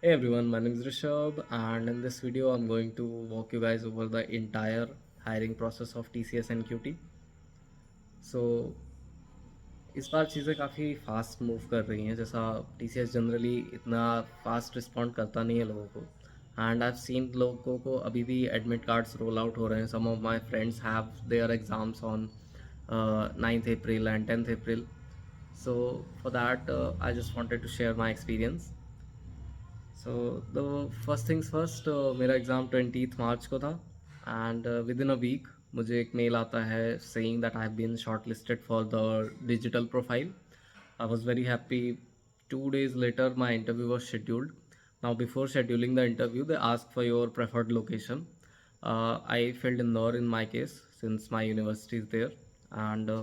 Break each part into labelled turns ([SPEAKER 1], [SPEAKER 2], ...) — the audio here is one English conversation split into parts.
[SPEAKER 1] Hey everyone, my name is Rishabh, and in this video, I'm going to walk you guys over the entire hiring process of TCS NQT. So, इस बार चीज़ें काफ़ी fast move कर रही हैं, जैसा TCS generally इतना fast respond करता नहीं है लोगों को। एंड आई हैव सीन लोगों को अभी भी एडमिट कार्ड्स रोल आउट हो रहे हैं। Some of my friends have their exams on 9th April and 10th April. So for that, I just wanted to share my experience. So the first things first, मेरा exam 20th March को था and within a week मुझे एक mail आता है saying that I have been shortlisted for the digital profile. I was very happy. 2 days later my interview was scheduled. Now before scheduling the interview they asked for your preferred location. I filled Indore in my case since my university is there, and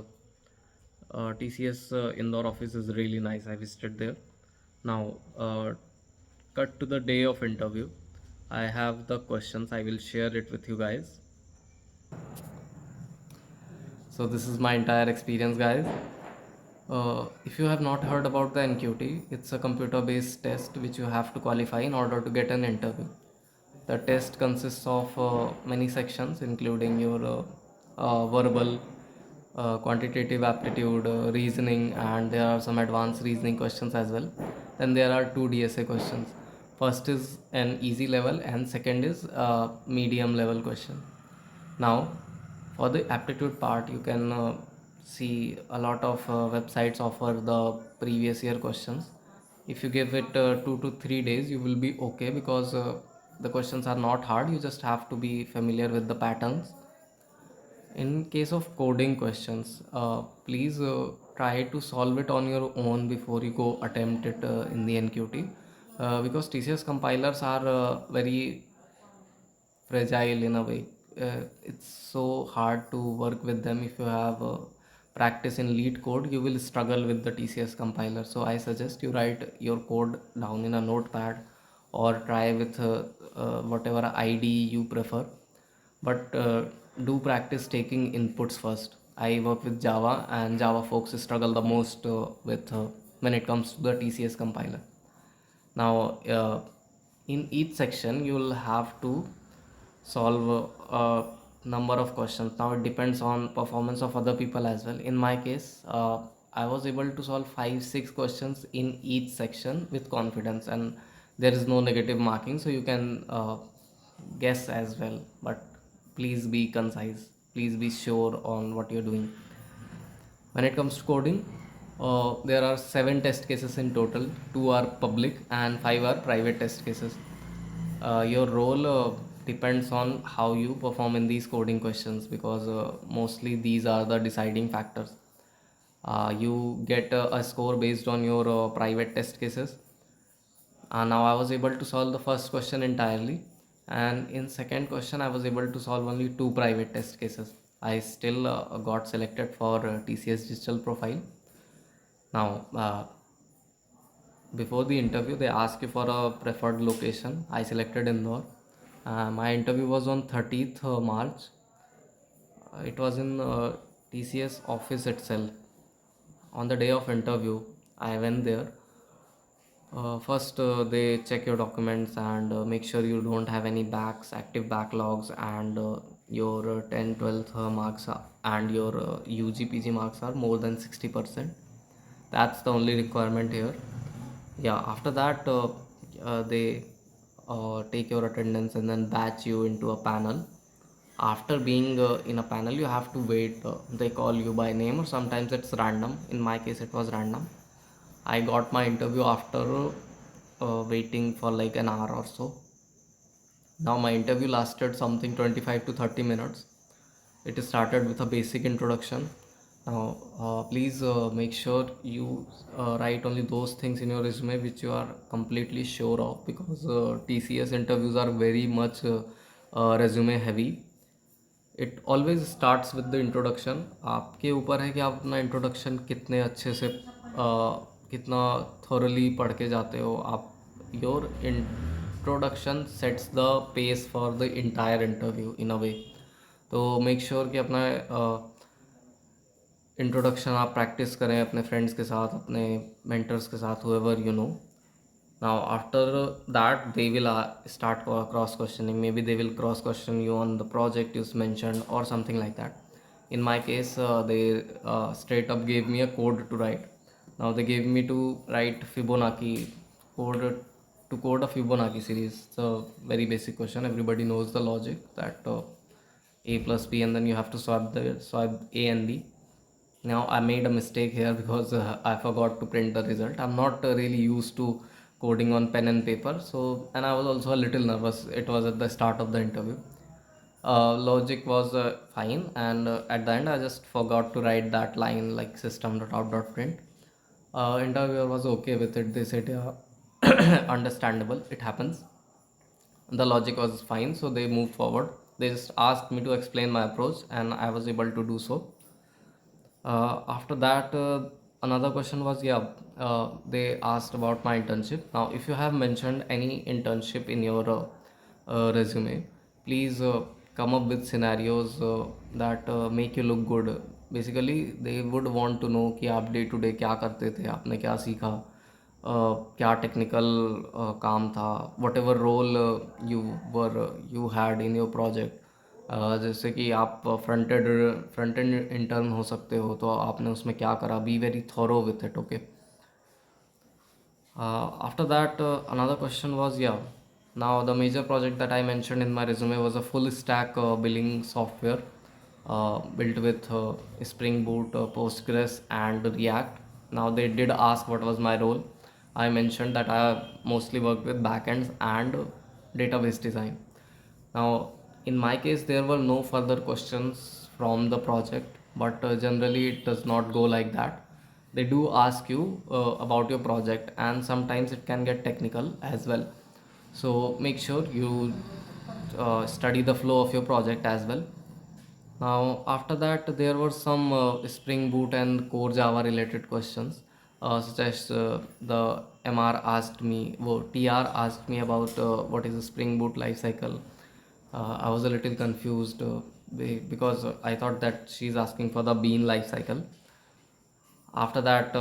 [SPEAKER 1] TCS Indore office is really nice. I visited there. Now, cut to the day of interview. I have the questions. I will share it with you guys. So this is my entire experience, guys. If you have not heard about the NQT, it's a computer-based test which you have to qualify in order to get an interview. The test consists of many sections, including your verbal, quantitative aptitude, reasoning, and there are some advanced reasoning questions as well. Then there are two DSA questions. First is an easy level, and second is medium level question. Now, for the aptitude part, you can see a lot of websites offer the previous year questions. If you give it 2 to 3 days, you will be okay because the questions are not hard. You just have to be familiar with the patterns. In case of coding questions, please try to solve it on your own before you go attempt it in the NQT, because TCS compilers are very fragile in a way. It's so hard to work with them. If you have practice in lead code, you will struggle with the TCS compiler. So I suggest you write your code down in a notepad or try with whatever IDE you prefer. But do practice taking inputs first. I work with Java, and Java folks struggle the most with when it comes to the TCS compiler. Now, in each section, you will have to solve a number of questions. Now, it depends on performance of other people as well. In my case, I was able to solve 5 6 questions in each section with confidence, and there is no negative marking, so you can guess as well. But please be concise. Please be sure on what you're doing. When it comes to coding, there are 7 test cases in total. 2 are public and 5 are private test cases. Your role depends on how you perform in these coding questions, because mostly these are the deciding factors. You get a score based on your private test cases. Now I was able to solve the first question entirely, and in second question I was able to solve only 2 private test cases. I still got selected for TCS Digital profile. Now, before the interview, they ask you for a preferred location. I selected Indore. My interview was on 30th March. It was in TCS office itself. On the day of interview, I went there. First, they check your documents and make sure you don't have any active backlogs, and your 10, 12th marks and your UG marks are more than 60%. That's the only requirement here. Yeah, after that, they take your attendance and then batch you into a panel. After being in a panel, you have to wait. They call you by name, or sometimes it's random. In my case, it was random. I got my interview after waiting for like an hour or so. Now my interview lasted something 25 to 30 minutes. It started with a basic introduction. Now, please make sure you write only those things in your resume which you are completely sure of, because TCS interviews are very much resume heavy. It always starts with the introduction. आपके ऊपर है कि आप अपना introduction कितने अच्छे से कितना थोरली पढ़ के जाते हो आप. Your introduction sets the pace for the entire interview in a way. तो मेक श्योर कि अपना इंट्रोडक्शन आप प्रैक्टिस करें अपने फ्रेंड्स के साथ, अपने मेंटर्स के साथ, however you know. Now after that they will start cross questioning. Maybe they will cross question you on the project you mentioned or something like that. In my case, they straight up gave me a code to write. Now they gave me to write Fibonacci code, to code a Fibonacci series. It's a very basic question, everybody knows the logic that a plus b, and then you have to swipe a and b. Now I made a mistake here because I forgot to print the result. I'm not really used to coding on pen and paper, so, and I was also a little nervous. It was at the start of the interview. Logic was fine, and at the end I just forgot to write that line like system.out.print. Interviewer was okay with it. They said, yeah, understandable, it happens. The logic was fine, so they moved forward. They just asked me to explain my approach, and I was able to do so. After that, another question was, yeah, they asked about my internship. Now, if you have mentioned any internship in your resume, please come up with scenarios that make you look good. Basically, they would want to know कि आप day to day क्या करते थे, आपने क्या सीखा, क्या technical काम था, whatever role you had in your project. जैसे कि आप फ्रंट एंड इंटर्न हो सकते हो, तो आपने उसमें क्या करा. Be very thorough with it. Okay. After that, another question was, yeah, now the major project that I mentioned in my resume was a full stack billing software built with Spring Boot, Postgres, and React. Now they did ask what was my role. I mentioned that I mostly worked with backends and database design. Now, in my case, there were no further questions from the project, but generally it does not go like that. They do ask you about your project, and sometimes it can get technical as well. So make sure you study the flow of your project as well. Now, after that, there were some Spring Boot and Core Java related questions, such as the MR asked me, TR asked me about what is a Spring Boot lifecycle. I was a little confused because I thought that she's asking for the bean lifecycle. After that,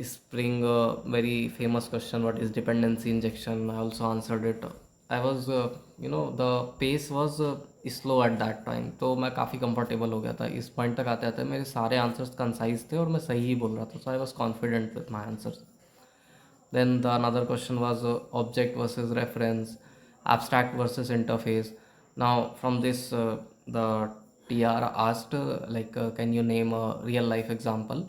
[SPEAKER 1] Spring, very famous question, what is dependency injection? I also answered it. I was, the pace was slow at that time, तो मैं काफ़ी comfortable हो गया था. इस point तक आते आते मेरे सारे आंसर्स कंसाइज थे और मैं सही ही बोल रहा था, so I was confident with my answers. Then the another question was object versus reference, abstract versus interface. Now from this, the TR asked can you name a real life example.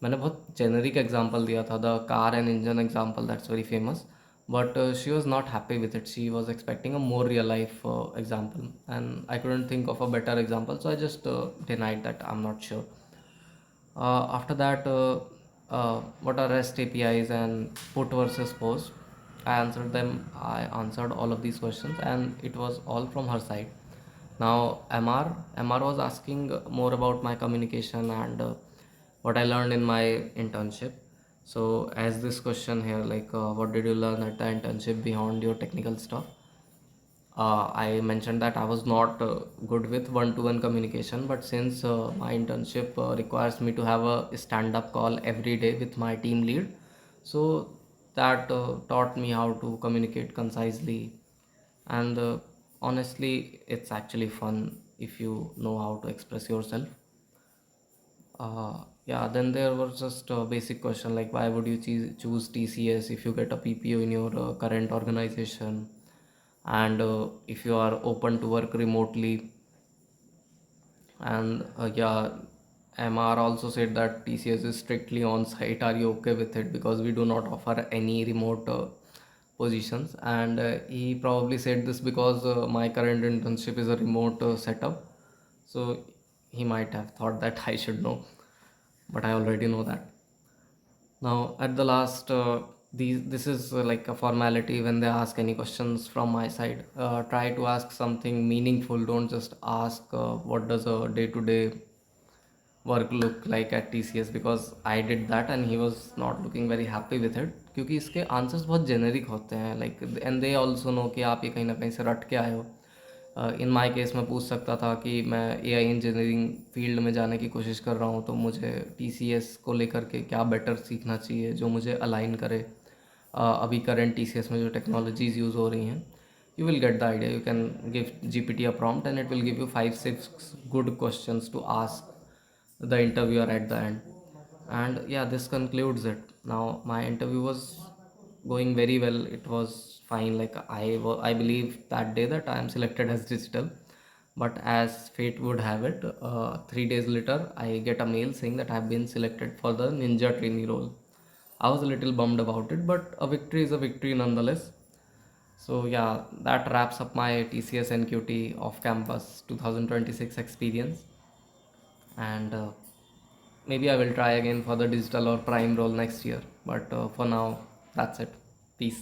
[SPEAKER 1] मैंने बहुत generic example दिया था, the car and engine example, that's very famous. But she was not happy with it. She was expecting a more real life example, and I couldn't think of a better example, so I just denied that I'm not sure. After that, what are REST APIs and put versus post? I answered them. I answered all of these questions, and it was all from her side. Now, MR was asking more about my communication and what I learned in my internship. So, as this question here, what did you learn at the internship beyond your technical stuff? I mentioned that I was not good with one-to-one communication, but since my internship requires me to have a stand-up call every day with my team lead, so that taught me how to communicate concisely. And honestly, it's actually fun if you know how to express yourself. Yeah, then there was just a basic question like, why would you choose TCS if you get a PPO in your current organization, and if you are open to work remotely. And yeah, MR also said that TCS is strictly on site. Are you okay with it? Because we do not offer any remote positions. And he probably said this because my current internship is a remote setup. So he might have thought that I should know, but I already know that. Now, at the last, this is like a formality when they ask any questions from my side. Try to ask something meaningful. Don't just ask what does a day-to-day work look like at TCS, because I did that and he was not looking very happy with it, क्योंकि इसके answers बहुत generic होते हैं. Like and they also know कि आप ये कहीं ना कहीं से रट के आए हो. इन माई केस मैं पूछ सकता था कि मैं एआई इंजीनियरिंग फील्ड में जाने की कोशिश कर रहा हूँ, तो मुझे टीसीएस को लेकर के क्या बेटर सीखना चाहिए जो मुझे अलाइन करे. अभी करंट TCS में जो टेक्नोलॉजीज यूज़ हो रही हैं, you will get the idea. You can give GPT a prompt and it will give you 5 6 good questions to ask the interviewer at the end. And yeah, this concludes it. Now my interview was going very well. It was fine. Like I believe that day that I am selected as digital. But as fate would have it, 3 days later I get a mail saying that I have been selected for the ninja trainee role. I was a little bummed about it, but a victory is a victory nonetheless. So yeah, that wraps up my TCS NQT off campus 2026 experience. And maybe I will try again for the digital or prime role next year. But for now, that's it. Peace.